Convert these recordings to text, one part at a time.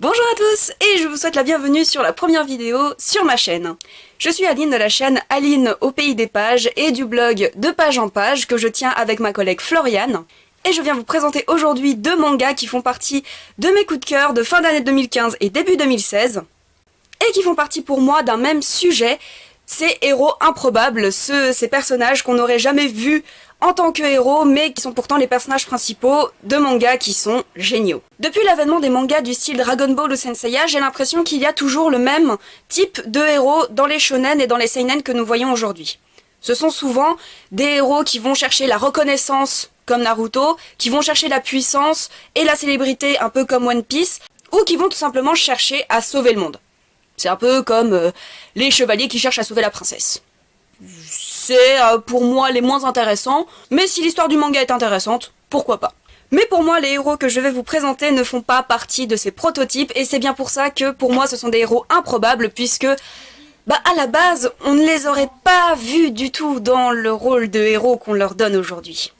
Bonjour à tous et je vous souhaite la bienvenue sur la première vidéo sur ma chaîne. Je suis Aline de la chaîne Aline au pays des pages et du blog De Page en Page que je tiens avec ma collègue Floriane. Et je viens vous présenter aujourd'hui deux mangas qui font partie de mes coups de cœur de fin d'année 2015 et début 2016. Et qui font partie pour moi d'un même sujet, ces héros improbables, ces personnages qu'on n'aurait jamais vus en tant que héros, mais qui sont pourtant les personnages principaux de mangas qui sont géniaux. Depuis l'avènement des mangas du style Dragon Ball ou Saint Seiya, j'ai l'impression qu'il y a toujours le même type de héros dans les shonen et dans les seinen que nous voyons aujourd'hui. Ce sont souvent des héros qui vont chercher la reconnaissance, comme Naruto, qui vont chercher la puissance et la célébrité, un peu comme One Piece, ou qui vont tout simplement chercher à sauver le monde. C'est un peu comme les chevaliers qui cherchent à sauver la princesse. C'est pour moi les moins intéressants, mais si l'histoire du manga est intéressante, pourquoi pas. Mais pour moi, les héros que je vais vous présenter ne font pas partie de ces prototypes, et c'est bien pour ça que pour moi ce sont des héros improbables, puisque à la base, on ne les aurait pas vus du tout dans le rôle de héros qu'on leur donne aujourd'hui.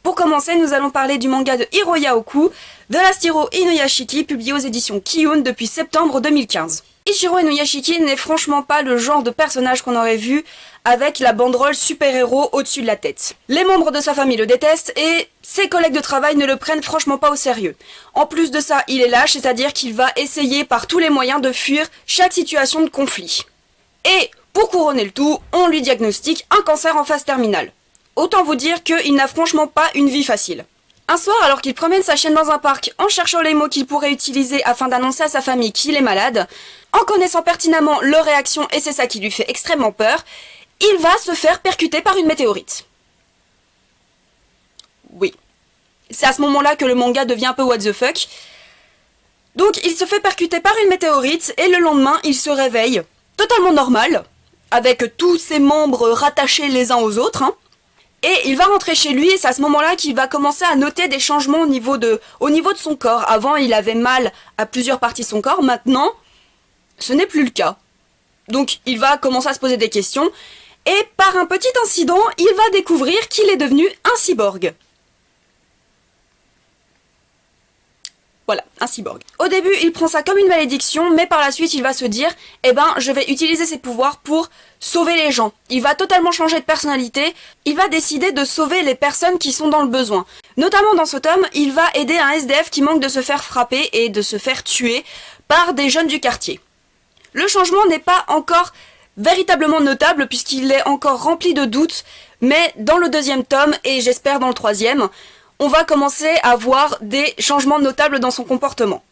Pour commencer, nous allons parler du manga de Hiroya Oku, de Last-Hero Inuyashiki, publié aux éditions Kiyun depuis septembre 2015. Ichiro Inuyashiki n'est franchement pas le genre de personnage qu'on aurait vu avec la banderole super-héros au-dessus de la tête. Les membres de sa famille le détestent et ses collègues de travail ne le prennent franchement pas au sérieux. En plus de ça, il est lâche, c'est-à-dire qu'il va essayer par tous les moyens de fuir chaque situation de conflit. Et pour couronner le tout, on lui diagnostique un cancer en phase terminale. Autant vous dire qu'il n'a franchement pas une vie facile. Un soir, alors qu'il promène sa chienne dans un parc en cherchant les mots qu'il pourrait utiliser afin d'annoncer à sa famille qu'il est malade, en connaissant pertinemment leur réaction et c'est ça qui lui fait extrêmement peur, il va se faire percuter par une météorite. Oui. C'est à ce moment-là que le manga devient un peu what the fuck. Donc il se fait percuter par une météorite et le lendemain il se réveille totalement normal, avec tous ses membres rattachés les uns aux autres, Et il va rentrer chez lui et c'est à ce moment-là qu'il va commencer à noter des changements au niveau de son corps. Avant, il avait mal à plusieurs parties de son corps. Maintenant, ce n'est plus le cas. Donc, il va commencer à se poser des questions. Et par un petit incident, il va découvrir qu'il est devenu un cyborg. Voilà, un cyborg. Au début, il prend ça comme une malédiction, mais par la suite, il va se dire « je vais utiliser ses pouvoirs pour sauver les gens. » Il va totalement changer de personnalité, il va décider de sauver les personnes qui sont dans le besoin. Notamment dans ce tome, il va aider un SDF qui manque de se faire frapper et de se faire tuer par des jeunes du quartier. Le changement n'est pas encore véritablement notable puisqu'il est encore rempli de doutes, mais dans le deuxième tome, et j'espère dans le troisième, on va commencer à voir des changements notables dans son comportement.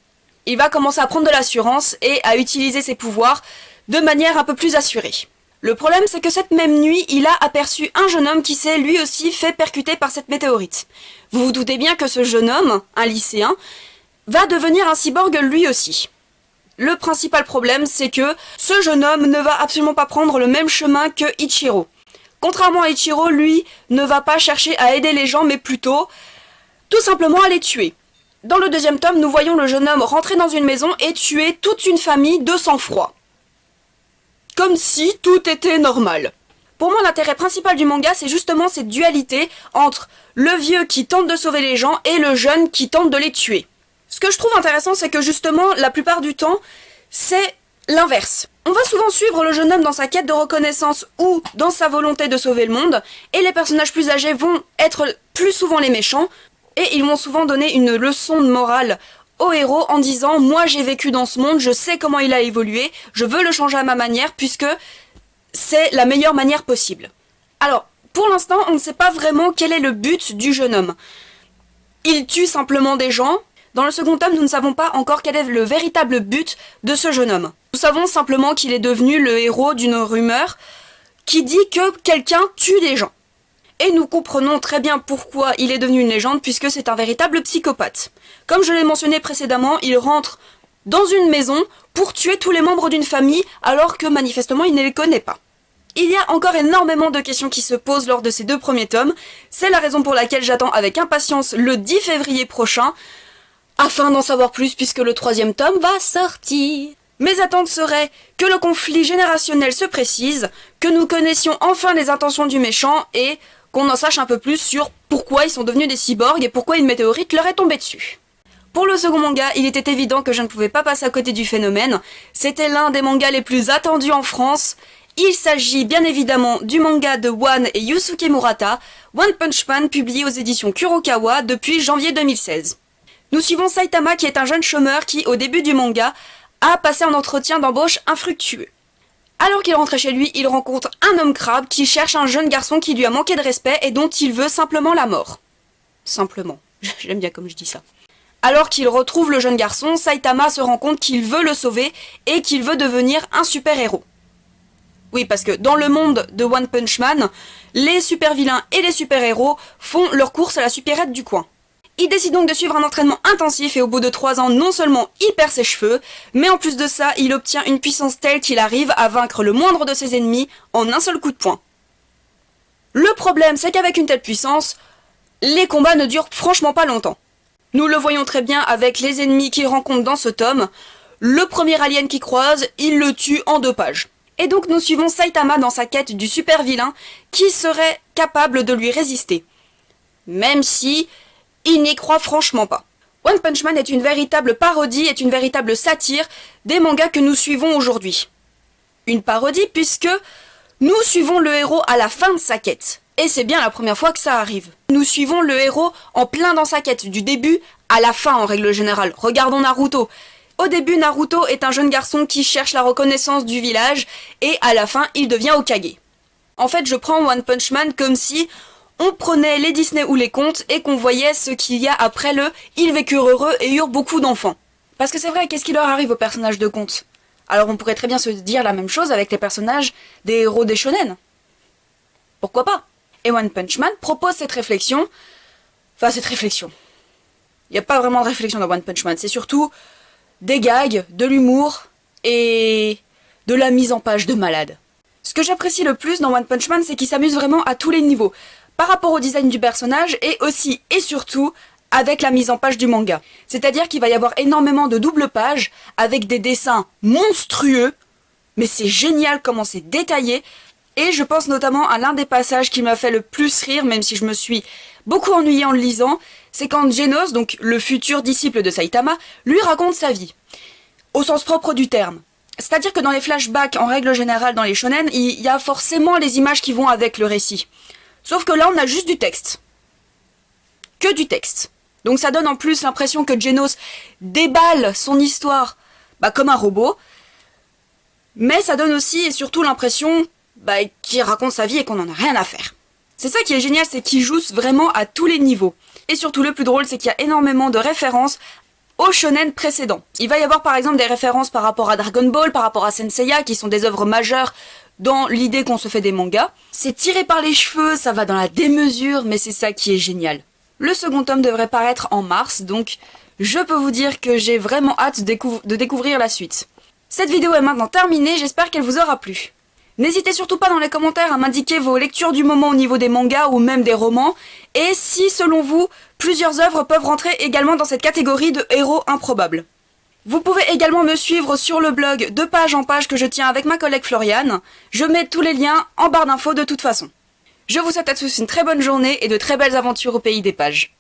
Il va commencer à prendre de l'assurance et à utiliser ses pouvoirs de manière un peu plus assurée. Le problème, c'est que cette même nuit, il a aperçu un jeune homme qui s'est lui aussi fait percuter par cette météorite. Vous vous doutez bien que ce jeune homme, un lycéen, va devenir un cyborg lui aussi. Le principal problème, c'est que ce jeune homme ne va absolument pas prendre le même chemin que Ichiro. Contrairement à Ichiro, lui ne va pas chercher à aider les gens, mais plutôt tout simplement à les tuer. Dans le deuxième tome, nous voyons le jeune homme rentrer dans une maison et tuer toute une famille de sang-froid. Comme si tout était normal. Pour moi, l'intérêt principal du manga, c'est justement cette dualité entre le vieux qui tente de sauver les gens et le jeune qui tente de les tuer. Ce que je trouve intéressant, c'est que justement, la plupart du temps, c'est l'inverse. On va souvent suivre le jeune homme dans sa quête de reconnaissance ou dans sa volonté de sauver le monde, et les personnages plus âgés vont être plus souvent les méchants, et ils vont souvent donner une leçon de morale au héros en disant « Moi j'ai vécu dans ce monde, je sais comment il a évolué, je veux le changer à ma manière puisque c'est la meilleure manière possible. » Alors, pour l'instant, on ne sait pas vraiment quel est le but du jeune homme. Il tue simplement des gens. Dans le second tome, nous ne savons pas encore quel est le véritable but de ce jeune homme. Nous savons simplement qu'il est devenu le héros d'une rumeur qui dit que quelqu'un tue des gens. Et nous comprenons très bien pourquoi il est devenu une légende, puisque c'est un véritable psychopathe. Comme je l'ai mentionné précédemment, il rentre dans une maison pour tuer tous les membres d'une famille, alors que manifestement il ne les connaît pas. Il y a encore énormément de questions qui se posent lors de ces deux premiers tomes, c'est la raison pour laquelle j'attends avec impatience le 10 février prochain, afin d'en savoir plus puisque le troisième tome va sortir. Mes attentes seraient que le conflit générationnel se précise, que nous connaissions enfin les intentions du méchant et qu'on en sache un peu plus sur pourquoi ils sont devenus des cyborgs et pourquoi une météorite leur est tombée dessus. Pour le second manga, il était évident que je ne pouvais pas passer à côté du phénomène. C'était l'un des mangas les plus attendus en France. Il s'agit bien évidemment du manga de One et Yusuke Murata, One Punch Man, publié aux éditions Kurokawa depuis janvier 2016. Nous suivons Saitama qui est un jeune chômeur qui, au début du manga, a passé un entretien d'embauche infructueux. Alors qu'il rentrait chez lui, il rencontre un homme crabe qui cherche un jeune garçon qui lui a manqué de respect et dont il veut simplement la mort. Simplement. J'aime bien comme je dis ça. Alors qu'il retrouve le jeune garçon, Saitama se rend compte qu'il veut le sauver et qu'il veut devenir un super-héros. Oui, parce que dans le monde de One Punch Man, les super-vilains et les super-héros font leur course à la supérette du coin. Il décide donc de suivre un entraînement intensif et au bout de 3 ans, non seulement il perd ses cheveux, mais en plus de ça, il obtient une puissance telle qu'il arrive à vaincre le moindre de ses ennemis en un seul coup de poing. Le problème, c'est qu'avec une telle puissance, les combats ne durent franchement pas longtemps. Nous le voyons très bien avec les ennemis qu'il rencontre dans ce tome. Le premier alien qu'il croise, il le tue en 2 pages. Et donc nous suivons Saitama dans sa quête du super vilain qui serait capable de lui résister. Même si il n'y croit franchement pas. One Punch Man est une véritable parodie, est une véritable satire des mangas que nous suivons aujourd'hui. Une parodie puisque nous suivons le héros à la fin de sa quête. Et c'est bien la première fois que ça arrive. Nous suivons le héros en plein dans sa quête, du début à la fin en règle générale. Regardons Naruto. Au début, Naruto est un jeune garçon qui cherche la reconnaissance du village, et à la fin, il devient Hokage. En fait, je prends One Punch Man comme si on prenait les Disney ou les contes et qu'on voyait ce qu'il y a après le « ils vécurent heureux et eurent beaucoup d'enfants ». Parce que c'est vrai, qu'est-ce qui leur arrive aux personnages de contes? Alors on pourrait très bien se dire la même chose avec les personnages des héros des shonen. Pourquoi pas? Et One Punch Man propose cette réflexion. Enfin, cette réflexion. Il n'y a pas vraiment de réflexion dans One Punch Man, c'est surtout des gags, de l'humour et de la mise en page de malade. Ce que j'apprécie le plus dans One Punch Man, c'est qu'il s'amuse vraiment à tous les niveaux, par rapport au design du personnage et aussi et surtout avec la mise en page du manga. C'est-à-dire qu'il va y avoir énormément de doubles pages avec des dessins monstrueux, mais c'est génial comment c'est détaillé. Et je pense notamment à l'un des passages qui m'a fait le plus rire, même si je me suis beaucoup ennuyée en le lisant, c'est quand Genos, donc le futur disciple de Saitama, lui raconte sa vie, au sens propre du terme. C'est-à-dire que dans les flashbacks, en règle générale dans les shonen, il y a forcément les images qui vont avec le récit. Sauf que là, on a juste du texte. Que du texte. Donc ça donne en plus l'impression que Genos déballe son histoire comme un robot, mais ça donne aussi et surtout l'impression qu'il raconte sa vie et qu'on n'en a rien à faire. C'est ça qui est génial, c'est qu'il joue vraiment à tous les niveaux. Et surtout, le plus drôle, c'est qu'il y a énormément de références aux shonen précédents. Il va y avoir par exemple des références par rapport à Dragon Ball, par rapport à Senseiya, qui sont des œuvres majeures dans l'idée qu'on se fait des mangas. C'est tiré par les cheveux, ça va dans la démesure, mais c'est ça qui est génial. Le second tome devrait paraître en mars, donc je peux vous dire que j'ai vraiment hâte de découvrir la suite. Cette vidéo est maintenant terminée, j'espère qu'elle vous aura plu. N'hésitez surtout pas dans les commentaires à m'indiquer vos lectures du moment au niveau des mangas ou même des romans, et si, selon vous, plusieurs œuvres peuvent rentrer également dans cette catégorie de héros improbables. Vous pouvez également me suivre sur le blog de page en page que je tiens avec ma collègue Floriane. Je mets tous les liens en barre d'infos de toute façon. Je vous souhaite à tous une très bonne journée et de très belles aventures au pays des pages.